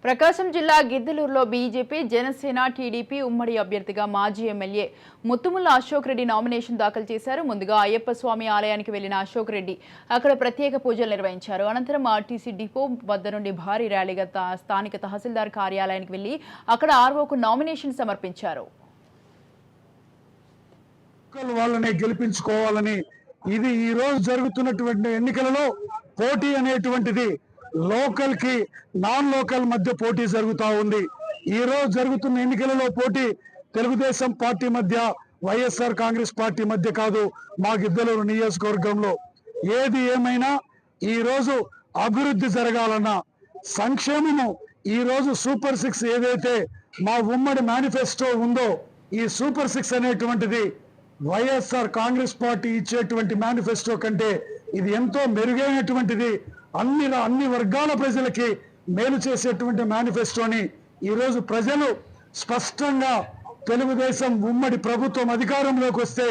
ప్రకాశం జిల్లా గిద్దలూరులో BJP, Janasena, TDP ఉమ్మడి అభ్యర్థిగా మాజీ ఎమ్మెల్యే ముత్తుముల్ల అశోక్ రెడ్డి నామినేషన్ దాఖలు చేశారు. ముందుగా అయ్యప్ప స్వామి ఆలయానికి వెళ్లిన అశోక్ రెడ్డి అక్కడ ప్రత్యేక పూజలు నిర్వహించారు. అనంతరం ఆర్టీసీ డిపో వద్ద నుండి భారీ ర్యాలీగా స్థానిక తహసీల్దార్ కార్యాలయానికి వెళ్లి అక్కడ ఆర్ఓకు నామినేషన్ సమర్పించారు. వాళ్ళని గెలిపించుకోవాలని ఇది ఈ రోజు జరుగుతున్నటువంటి ఎన్నికలలో పోటీ అనేటువంటిది లోకల్ కి నాన్ లోకల్ మధ్య పోటీ జరుగుతూ ఉంది. ఈ రోజు జరుగుతున్న ఎన్నికలలో పోటీ తెలుగుదేశం పార్టీ మధ్య, వైఎస్ఆర్ కాంగ్రెస్ పార్టీ మధ్య కాదు, మా గిద్దలూరు నియోజకవర్గంలో. ఏది ఏమైనా ఈ రోజు అభివృద్ధి జరగాలన్నా, సంక్షేమము ఈ రోజు సూపర్ 6 ఏదైతే మా ఉమ్మడి మేనిఫెస్టో ఉందో, ఈ సూపర్ 6 అనేటువంటిది వైఎస్ఆర్ కాంగ్రెస్ పార్టీ ఇచ్చేటువంటి మేనిఫెస్టో కంటే ఇది ఎంతో మెరుగైనటువంటిది. అన్ని వర్గాల ప్రజలకి మేలు చేసేటువంటి మేనిఫెస్టోని ఈరోజు ప్రజలు స్పష్టంగా తెలుగుదేశం ఉమ్మడి ప్రభుత్వం అధికారంలోకి వస్తే